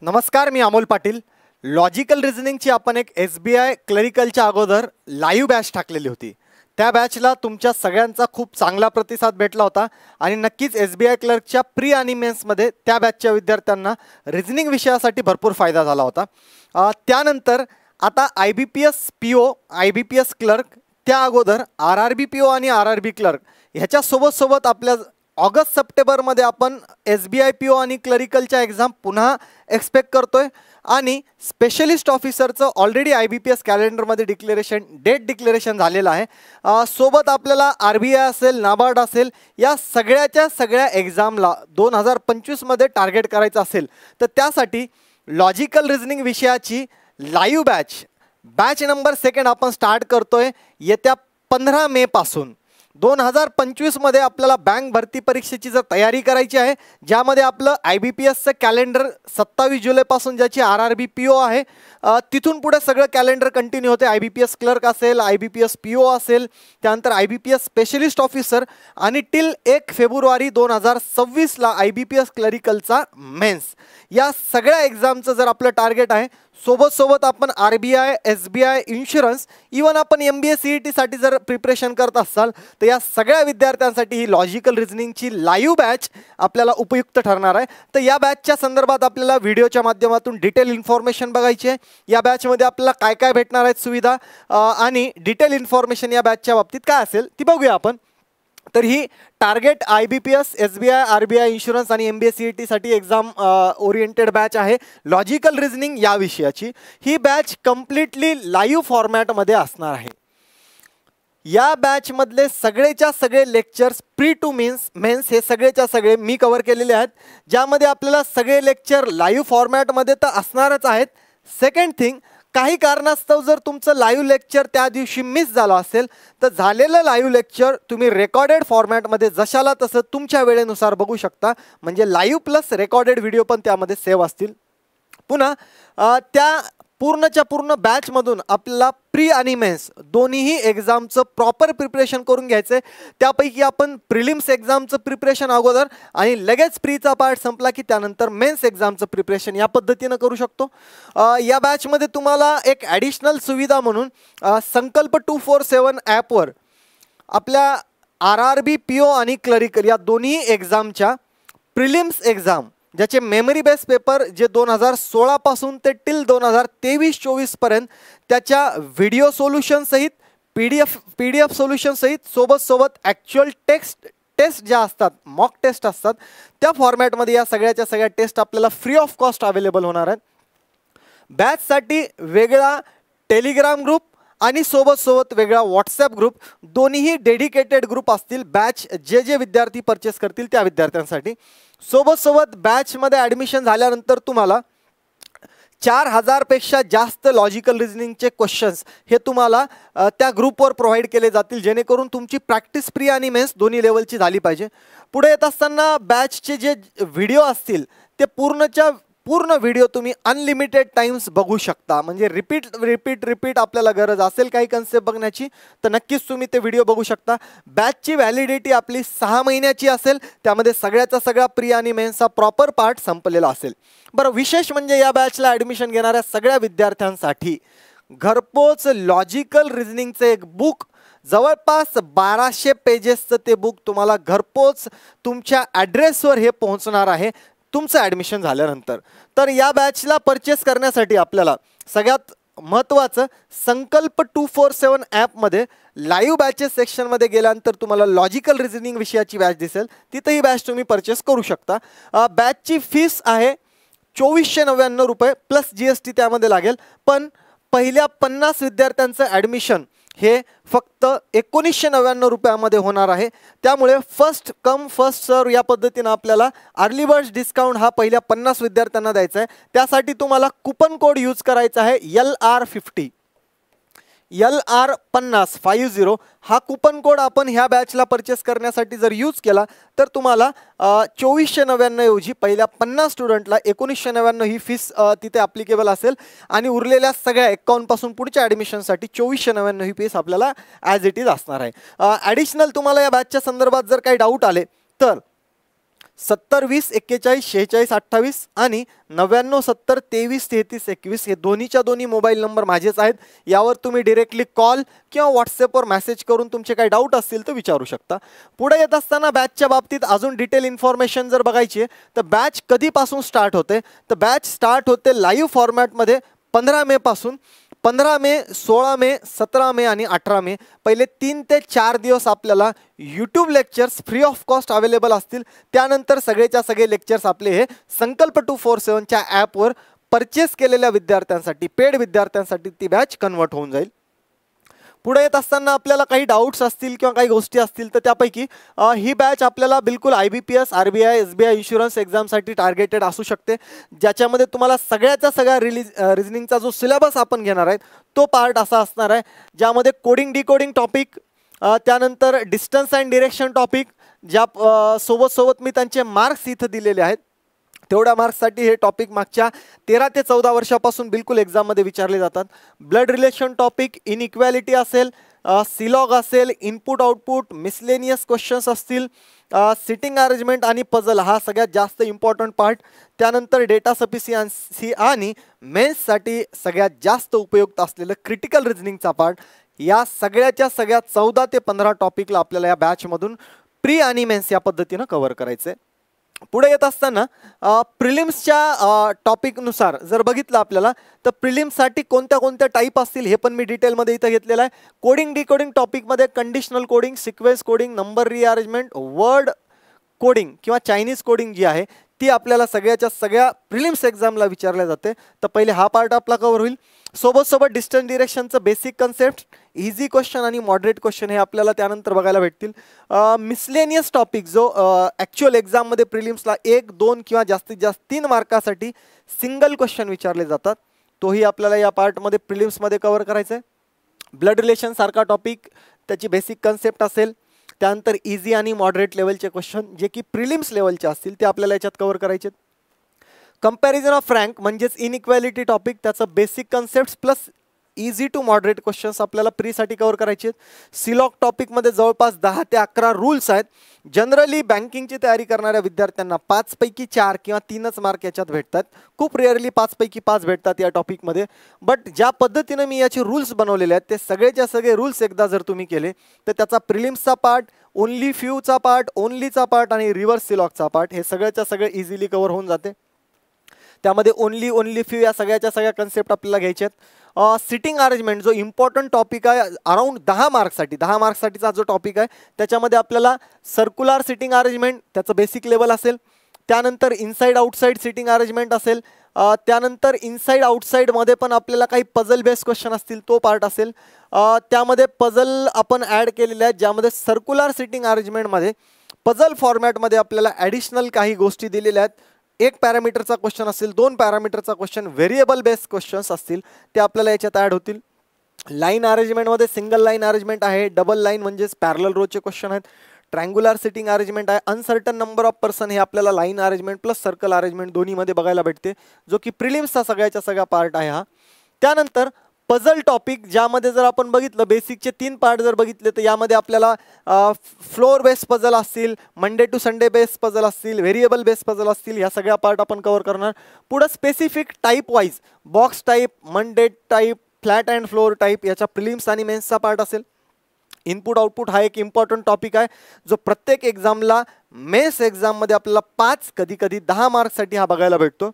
नमस्कार, मी अमोल पाटील. लॉजिकल रिझनिंगची आपण एक SBI क्लरिकलच्या अगोदर लाईव्ह बॅच टाकलेली होती. त्या बॅचला तुमच्या सगळ्यांचा खूप चांगला प्रतिसाद भेटला होता आणि नक्कीच SBI क्लर्कच्या प्री आणि मेन्समध्ये त्या बॅचच्या विद्यार्थ्यांना रिझनिंग विषयासाठी भरपूर फायदा झाला होता. त्यानंतर आता IBPS PO, IBPS क्लर्क, त्या अगोदर RRB PO आणि RRB क्लर्क ह्याच्या सोबत आपल्या ऑगस्ट सप्टेंबरमध्ये आपण SBI PO आणि क्लरिकलच्या एक्झाम पुन्हा एक्सपेक्ट करतोय आणि स्पेशलिस्ट ऑफिसरचं ऑलरेडी IBPS कॅलेंडरमध्ये डेट डिक्लेरेशन झालेलं आहे. सोबत आपल्याला RBI असेल, नाबार्ड असेल, या सगळ्या एक्झामला 2025मध्ये टार्गेट करायचं असेल तर त्यासाठी लॉजिकल रिझनिंग विषयाची लाईव्ह बॅच नंबर 2 आपण स्टार्ट करतोय येत्या 15 मे पासून. 2025मध्ये आपल्याला बँक भरती परीक्षेची जर तयारी करायची आहे, ज्यामध्ये आपलं IBPSचं कॅलेंडर 27 जुलैपासून ज्याची RRB PO आहे, तिथून पुढे सगळं कॅलेंडर कंटिन्यू होते. IBPS क्लर्क असेल, IBPS PO असेल, त्यानंतर IBPS स्पेशलिस्ट ऑफिसर आणि टिल 1 फेब्रुवारी 2026ला IBPS क्लरिकलचा मेन्स. या सगळ्या एक्झामचं जर आपलं टार्गेट आहे, सोबत आपण RBI, SBI, इन्शुरन्स, इवन आपण MBA CET साठी जर प्रिपरेशन करत असाल तर या सगळ्या विद्यार्थ्यांसाठी ही लॉजिकल रिझनिंगची लाईव्ह बॅच आपल्याला उपयुक्त ठरणार आहे. तर या बॅचच्या संदर्भात आपल्याला व्हिडिओच्या माध्यमातून डिटेल इन्फॉर्मेशन बघायची आहे. या बॅचमध्ये आपल्याला काय काय भेटणार आहेत सुविधा आणि डिटेल इन्फॉर्मेशन या बॅचच्या बाबतीत काय असेल ती बघूया आपण. तर ही target IBPS, SBI, RBI, insurance आणि MBA CET साठी एक्झाम ओरिएंटेड बॅच आहे लॉजिकल रिझनिंग या विषयाची. ही बॅच कम्प्लिटली लाईव्ह फॉर्मॅटमध्ये असणार आहे. या बॅचमधले सगळे लेक्चर्स प्री टू मेन्स हे सगळे मी कव्हर केलेले आहेत, ज्यामध्ये आपल्याला सगळे लेक्चर लाईव्ह फॉर्मॅटमध्ये तर असणारच आहेत. सेकंड थिंग, काही कारणास्तव जर तुमचं लाईव्ह लेक्चर त्या दिवशी मिस झालं असेल तर झालेलं लाईव्ह लेक्चर तुम्ही रेकॉर्डेड फॉर्मॅटमध्ये जशाला तसं तुमच्या वेळेनुसार बघू शकता. म्हणजे लाईव्ह प्लस रेकॉर्डेड व्हिडिओ पण त्यामध्ये सेव्ह असतील. पुन्हा त्या पूर्णच्या पूर्ण बॅचमधून आपल्याला प्री आणि मेन्स दोन्हीही एक्झामचं प्रॉपर प्रिपरेशन करून घ्यायचं आहे. त्यापैकी आपण प्रिलिम्स एक्झामचं प्रिपरेशन अगोदर आणि लगेच प्रीचा पार्ट संपला की त्यानंतर मेन्स एक्झामचं प्रिपरेशन या पद्धतीनं करू शकतो. या बॅचमध्ये तुम्हाला एक ॲडिशनल सुविधा म्हणून संकल्प 247 ॲपवर आपल्या RRB PO आणि क्लरिकल या दोन्ही एक्झामच्या प्रिलिम्स एक्झाम ज्याचे मेमरी बेस पेपर जे 2016 पासून ते टिल 2023-24 पर्यंत त्याच्या व्हिडिओ सोल्युशन सहित PDF सोल्युशन सहित सोबत ॲक्च्युअल टेस्ट ज्या असतात, मॉक टेस्ट असतात, त्या फॉर्मॅटमध्ये या सगळ्या टेस्ट आपल्याला फ्री ऑफ कॉस्ट अवेलेबल होणार आहेत. बॅचसाठी वेगळा टेलिग्राम ग्रुप आणि सोबत वेगळा WhatsApp ग्रुप, दोन्हीही डेडिकेटेड ग्रुप असतील बॅच जे विद्यार्थी परचेस करतील त्या विद्यार्थ्यांसाठी. सोबत बॅचमध्ये ॲडमिशन झाल्यानंतर तुम्हाला 4000 पेक्षा जास्त लॉजिकल रिझनिंगचे क्वेश्चन्स हे तुम्हाला त्या ग्रुपवर प्रोव्हाइड केले जातील, जेणेकरून तुमची प्रॅक्टिस प्री आणि मेन्स दोन्ही लेवलची झाली पाहिजे. पुढे येत असताना बॅचचे जे व्हिडिओ असतील ते पूर्ण व्हिडिओ तुम्ही अनलिमिटेड टाइम्स बघू शकता. म्हणजे रिपीट आपल्याला गरज असेल काही कन्सेप्ट बघण्याची तर नक्कीच तुम्ही ते व्हिडिओ बघू शकता. बॅचची व्हॅलिडिटी आपली 6 महिन्याची असेल, त्यामध्ये सगळा प्री आणि मेन्सचा प्रॉपर पार्ट संपलेला असेल. बरं, विशेष म्हणजे या बॅचला ॲडमिशन घेणाऱ्या सगळ्या विद्यार्थ्यांसाठी घरपोच लॉजिकल रिझनिंगचं एक बुक, जवळपास 1200 पेजेसचं ते बुक तुम्हाला घरपोच तुमच्या ॲड्रेसवर हे पोहोचणार आहे तुमचं ॲडमिशन झाल्यानंतर. तर या बॅचला परचेस करण्यासाठी आपल्याला सगळ्यात महत्त्वाचं संकल्प 247 ॲपमध्ये लाईव्ह बॅचेस सेक्शनमध्ये गेल्यानंतर तुम्हाला लॉजिकल रिझनिंग विषयाची बॅच दिसेल, तिथं ही बॅच तुम्ही परचेस करू शकता. बॅचची फीस आहे 2499 रुपये प्लस GST त्यामध्ये लागेल. पण पहिल्या 50 विद्यार्थ्यांचं ॲडमिशन हे फक्त 1999 रुपयामध्ये होणार आहे. त्यामुळे फर्स्ट कम फर्स्ट सर्व या पद्धतीनं आपल्याला अर्ली बर्ड डिस्काउंट हा पहिल्या 50 विद्यार्थ्यांना द्यायचा आहे. त्यासाठी तुम्हाला कुपन कोड यूज करायचा आहे LR50 LR50 हा कुपन कोड आपण ह्या बॅचला परचेस करण्यासाठी जर यूज केला तर तुम्हाला 2499 ऐवजी पहिल्या 50 स्टुडंटला 1999 ही फीस तिथे ॲप्लिकेबल असेल आणि उरलेल्या सगळ्या 51 पासून पुढच्या ॲडमिशनसाठी 2499 ही फीस आपल्याला ॲज इट इज असणार आहे. ॲडिशनल तुम्हाला या बॅचच्या संदर्भात जर काही डाऊट आले तर 7020414628 आणि 9970233321 हे दोन्हीच्या दोन्ही मोबाईल नंबर माझेच आहेत. यावर तुम्ही डायरेक्टली कॉल किंवा व्हॉट्सअपवर मेसेज करून तुमचे काही डाऊट असतील तर विचारू शकता. पुढे येत असताना बॅचच्या बाबतीत अजून डिटेल इन्फॉर्मेशन जर बघायची आहे तर बॅच कधीपासून स्टार्ट होते, तर बॅच स्टार्ट होते लाईव्ह फॉर्मॅटमध्ये 15 मे पासून. 15 मे, 16 मे, 17 मे आणि 18 मे पहिले 3 ते 4 दिवस आपल्याला YouTube lectures free of cost available असतील. त्यानंतर सगळेच्या सगळे लेक्चर्स आपले हे संकल्प 247च्या ॲपवर परचेस केलेल्या विद्यार्थ्यांसाठी, पेड विद्यार्थ्यांसाठी ती बॅच कन्वर्ट होऊन जाईल. पुढे येत असताना आपल्याला काही डाऊट्स असतील किंवा काही गोष्टी असतील तर त्यापैकी ही बॅच आपल्याला बिलकुल IBPS, RBI, SBI इन्शुरन्स एक्झामसाठी टार्गेटेड असू शकते, ज्याच्यामध्ये तुम्हाला सगळ्याचा सगळा रिजनिंगचा जो सिलेबस आपण घेणार आहे तो पार्ट असा असणार आहे, ज्यामध्ये कोडिंग डिकोडिंग टॉपिक, त्यानंतर डिस्टन्स अँड डिरेक्शन टॉपिक, ज्या सोबत मी त्यांचे मार्क्स इथं दिलेले आहेत. तेवढ्या मार्क्ससाठी हे टॉपिक मागच्या 13 ते 14 वर्षापासून बिलकुल एक्झाममध्ये विचारले जातात. ब्लड रिलेशन टॉपिक, इनइक्वॅलिटी असेल, सिलॉग असेल, इनपुट आउटपुट, मिसलेनियस क्वेश्चन्स असतील, सिटिंग अरेंजमेंट आणि पझल हा सगळ्यात जास्त इम्पॉर्टंट पार्ट. त्यानंतर डेटा सफिशियन्सी आणि मेन्ससाठी सगळ्यात जास्त उपयुक्त असलेलं क्रिटिकल रिजनिंगचा पार्ट. या सगळ्याच्या सगळ्या 14 ते 15 टॉपिकला आपल्याला या बॅचमधून प्री आणि मेन्स या पद्धतीनं कव्हर करायचं आहे. पुढे येत असताना प्रिलिम्सच्या टॉपिकनुसार जर बघितलं आपल्याला तर प्रिलिम्ससाठी कोणत्या कोणत्या टाईप असतील हे पण मी डिटेलमध्ये इथं घेतलेलं आहे. कोडिंग डिकोडिंग टॉपिकमध्ये conditional coding, sequence coding, number rearrangement, word coding किंवा चायनीज कोडिंग जी आहे ती आपल्याला सगळ्याच्या सगळ्या प्रिलिम्स एक्झामला विचारल्या जाते. तर पहिले हा पार्ट आपला कव्हर होईल. सोबत डिस्टन्स डिरेक्शनचं बेसिक कन्सेप्ट, इझी क्वेश्चन आणि मॉडरेट क्वेश्चन हे आपल्याला त्यानंतर बघायला भेटतील. मिसलेनियस टॉपिक जो ॲक्च्युअल एक्झाममध्ये प्रिलिम्सला 1, 2 किंवा जास्तीत जास्त 3 मार्कासाठी सिंगल क्वेश्चन विचारले जातात, तोही आपल्याला या पार्टमध्ये प्रिलिम्समध्ये कव्हर करायचा आहे. ब्लड रिलेशन सारखा टॉपिक, त्याची बेसिक कन्सेप्ट असेल. त्यानंतर इझी आणि मॉडरेट लेवलचे क्वेश्चन जे की प्रिलिम्स लेवलचे असतील ते आपल्याला याच्यात कव्हर करायचे. कंपॅरिझन ऑफ रँक म्हणजेच इनइक्वॅलिटी टॉपिक, त्याचं basic concept plus easy to moderate questions आपल्याला प्रीसाठी कव्हर करायचे आहेत. सिलॉक टॉपिकमध्ये जवळपास 10 ते 11 रूल्स आहेत. जनरली बँकिंगची तयारी करणाऱ्या विद्यार्थ्यांना 5 पैकी 4 किंवा 3च मार्क याच्यात भेटतात. खूप रेअरली 5 पैकी 5 भेटतात या टॉपिकमध्ये. बट ज्या पद्धतीनं मी याचे रूल्स बनवलेले आहेत ते सगळेच्या सगळे रूल्स एकदा जर तुम्ही केले तर त्याचा प्रिलिम्सचा पार्ट, ओनली फ्यूचा पार्ट, ओनलीचा पार्ट आणि रिव्हर्स सिलॉकचा पार्ट हे सगळ्याच्या सगळे इझिली कव्हर होऊन जाते. त्यामध्ये ओनली फ्यू या सगळ्याच्या सगळ्या कन्सेप्ट आपल्याला घ्यायचे आहेत. सिटिंग अरेंजमेंट जो इम्पॉर्टंट टॉपिक आहे अराउंड 10 मार्क्ससाठीचा जो टॉपिक आहे त्याच्यामध्ये आपल्याला सर्क्युलर सिटिंग अरेंजमेंट त्याचं बेसिक लेवल असेल. त्यानंतर इनसाइड आउटसाइड सिटिंग अरेंजमेंट असेल. त्यानंतर इनसाइड आउटसाइडमध्ये पण आपल्याला काही पझल बेस्ड क्वेश्चन असतील तो पार्ट असेल. त्यामध्ये पझल आपण ॲड केलेले आहेत, ज्यामध्ये सर्क्युलर सिटिंग अरेंजमेंटमध्ये पझल फॉर्मॅटमध्ये आपल्याला ॲडिशनल काही गोष्टी दिलेल्या आहेत. 1 पॅरामीटरचा क्वेश्चन असेल, 2 पॅरामीटरचा क्वेश्चन, व्हेरिएबल बेस्ड क्वेश्चन्स असतील ते आपल्याला याच्यात ॲड होतील. लाईन अरेंजमेंटमध्ये सिंगल लाईन अरेंजमेंट आहे, डबल लाईन म्हणजेच पॅरलल रोचे क्वेश्चन आहेत. ट्रँग्युलर सिटिंग अरेंजमेंट आहे. अनसर्टन नंबर ऑफ पर्सन हे आपल्याला line arrangement plus circle arrangement दोन्हीमध्ये बघायला भेटते, जो की प्रिलिम्सचा सगळ्याच्या सगळा पार्ट आहे हा. त्यानंतर पझल टॉपिक, ज्यामध्ये जर आपण बघितलं बेसिकचे 3 पार्ट जर बघितले तर यामध्ये आपल्याला फ्लोअर बेस्ड पझल असतील, Monday to Sunday based puzzle असतील, व्हेरिएबल बेस्ड पझल असतील, या सगळ्या पार्ट आपण कव्हर करणार. पुढं specific type wise box type, Monday type, flat and floor type याच्या प्रिलिम्स आणि मेन्सचा पार्ट असेल. इनपुट आउटपुट हा एक इम्पॉर्टंट टॉपिक आहे जो प्रत्येक एक्झामला मेन्स एक्झाममध्ये आपल्याला 5 कधी 10 मार्क्ससाठी हा बघायला भेटतो.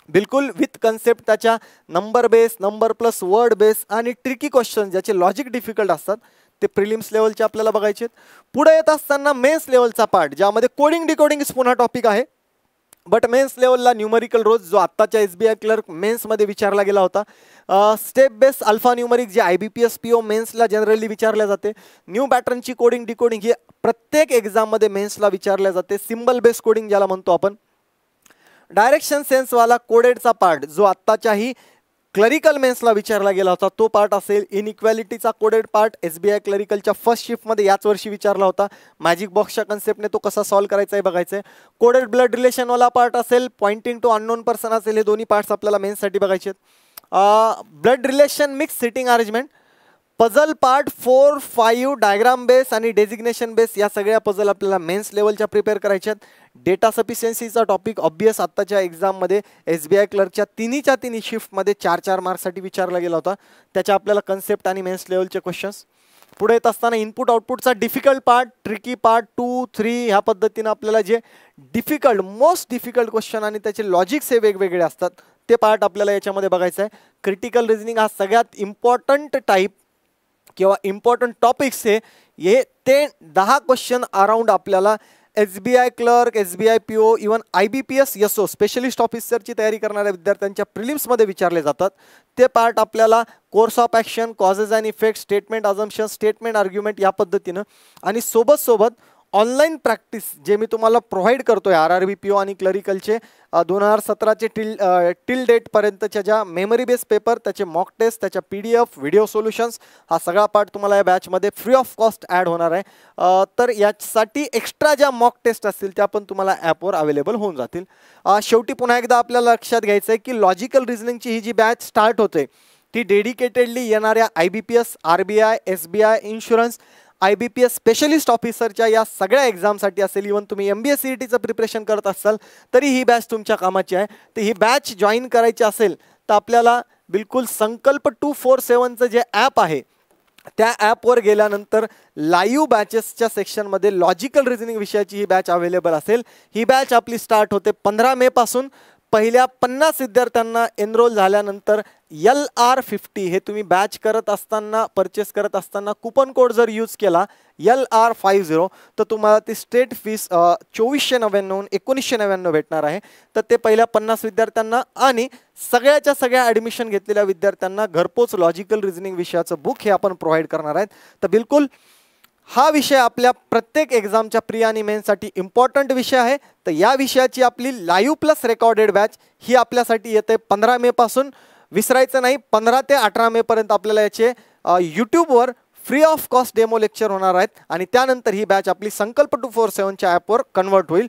बिलकुल विथ कन्सेप्ट, त्याच्या number base, number plus word base आणि ट्रिकी क्वेश्चन ज्याचे लॉजिक डिफिकल्ट असतात ते प्रिलिम्स लेवलचे आपल्याला बघायचे. पुढे येत असताना मेन्स लेवलचा पार्ट, ज्यामध्ये कोडिंग डिकोडिंग पुन्हा टॉपिक आहे. बट मेन्स लेवलला न्यूमरिकल रोज जो आत्ताच्या SBI क्लर्क मेन्समध्ये विचारला गेला होता. स्टेप बेस्ड अल्फा न्यूमरिक जे IBPS PO मेन्सला जनरली विचारल्या जाते. न्यू पॅटर्नची कोडिंग डिकोडिंग हे प्रत्येक एक्झाममध्ये मेन्सला विचारल्या जाते. सिम्बल बेस्ड कोडिंग ज्याला म्हणतो आपण. डायरेक्शन सेन्सवाला कोडेडचा पार्ट जो आत्ताच्याही क्लरिकल मेन्सला विचारला गेला होता तो पार्ट असेल. इनइक्वॅलिटीचा कोडेड पार्ट SBI क्लरिकलच्या फर्स्ट शिफ्टमध्ये याच वर्षी विचारला होता. मॅजिक बॉक्सच्या कन्सेप्टने तो कसा सॉल्व्ह करायचा आहे बघायचं आहे. कोडेड ब्लड रिलेशनवाला पार्ट असेल, पॉइंटिंग टू अननोन पर्सन असेल, हे दोन्ही पार्ट्स आपल्याला मेन्ससाठी बघायचे आहेत. Blood relation mix sitting arrangement, puzzle part 4, 5 diagram base आणि डेजिग्नेशन बेस या सगळ्या पझल आपल्याला मेन्स लेवलच्या प्रिपेअर करायच्या आहेत. डेटा सफिशियन्सीचा टॉपिक ऑब्वियस आत्ताच्या एक्झाममध्ये SBI क्लर्कच्या तिन्ही शिफ्टमध्ये 4-4 मार्क्ससाठी विचारला गेला होता. त्याच्या आपल्याला कन्सेप्ट आणि मेन्स लेवलचे क्वेश्चन्स. पुढे येत असताना इनपुट आउटपुटचा डिफिकल्ट पार्ट, ट्रिकी पार्ट 2, 3 ह्या पद्धतीनं आपल्याला जे मोस्ट डिफिकल्ट क्वेश्चन आणि त्याचे लॉजिक्स हे वेगवेगळे असतात ते पार्ट आपल्याला याच्यामध्ये बघायचं आहे. क्रिटिकल रिझनिंग हा सगळ्यात इम्पॉर्टंट टाईप किंवा इम्पॉर्टंट टॉपिक्स हे ते 10 क्वेश्चन अराउंड आपल्याला SBI clerk, SBI PO, even IBPS SO specialist ऑफिसरची तयारी करणाऱ्या विद्यार्थ्यांच्या प्रिलिम्समध्ये विचारले जातात. ते पार्ट आपल्याला course of action, causes and effect, statement assumption, statement argument या पद्धतीनं आणि सोबत ऑनलाईन प्रॅक्टिस जे मी तुम्हाला प्रोव्हाइड करतोय RRB PO आणि क्लरिकलचे 2017चे टिल डेटपर्यंतच्या ज्या मेमरी बेस पेपर, त्याचे मॉक टेस्ट, त्याच्या PDF, व्हिडिओ सोल्युशन्स हा सगळा पार्ट तुम्हाला या बॅचमध्ये फ्री ऑफ कॉस्ट ॲड होणार आहे. तर यासाठी एक्स्ट्रा ज्या मॉक टेस्ट असतील त्या पण तुम्हाला ॲपवर अवेलेबल होऊन जातील. शेवटी पुन्हा एकदा आपल्याला लक्षात घ्यायचं आहे की लॉजिकल रिझनिंगची ही जी बॅच स्टार्ट होते ती डेडिकेटेडली येणाऱ्या IBPS, RBI, SBI, insurance, IBPS specialist ऑफिसरच्या या सगळ्या एक्झामसाठी असेल. इवन तुम्ही MBA CETचं प्रिपरेशन करत असाल तरी ही बॅच तुमच्या कामाची आहे. तर ही बॅच जॉईन करायची असेल तर आपल्याला बिलकुल संकल्प 247चं जे ॲप आहे त्या ॲपवर गेल्यानंतर लाईव्ह बॅचेसच्या सेक्शनमध्ये लॉजिकल रिझनिंग विषयाची ही बॅच अवेलेबल असेल. ही बॅच आपली स्टार्ट होते 15 मे पासून. पहिल्या 50 विद्यार्थ्यांना एनरोल झाल्यानंतर LR50 हे तुम्ही बॅच करत असताना परचेस करत असताना कुपन कोड जर यूज केला LR50 तर तुम्हाला ती स्टेट फीस 2499 1999 भेटणार आहे. तर ते पहिल्या 50 विद्यार्थ्यांना आणि सगळ्याच्या सगळ्या ॲडमिशन घेतलेल्या विद्यार्थ्यांना घरपोच लॉजिकल रिझनिंग विषयाचं बुक हे आपण प्रोव्हाइड करणार आहेत. तर बिलकुल हा विषय आपल्या प्रत्येक एक्झामच्या प्री आणि मेन्ससाठी इम्पॉर्टंट विषय आहे. तर या विषयाची आपली लाईव्ह प्लस रेकॉर्डेड बॅच ही आपल्यासाठी येते 15 मे पासून. विसरायचं नाही, 15 ते 18 मे पर्यंत आपल्याला याचे यूट्यूबवर free of cost demo lecture होणार आहेत आणि त्यानंतर ही बॅच आपली संकल्प 247च्या ॲपवर कन्वर्ट होईल.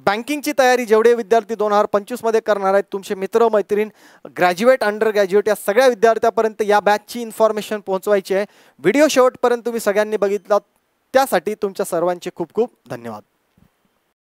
बँकिंगची तयारी जेवढे विद्यार्थी 2025मध्ये करणार आहेत, तुमचे मित्र मैत्रीण, ग्रॅज्युएट, अंडर ग्रॅज्युएट या सगळ्या विद्यार्थ्यापर्यंत या बॅचची इन्फॉर्मेशन पोहोचवायची आहे. व्हिडिओ शेवटपर्यंत तुम्ही सगळ्यांनी बघितला त्यासाठी तुमच्या सर्वांचे खूप खूप धन्यवाद.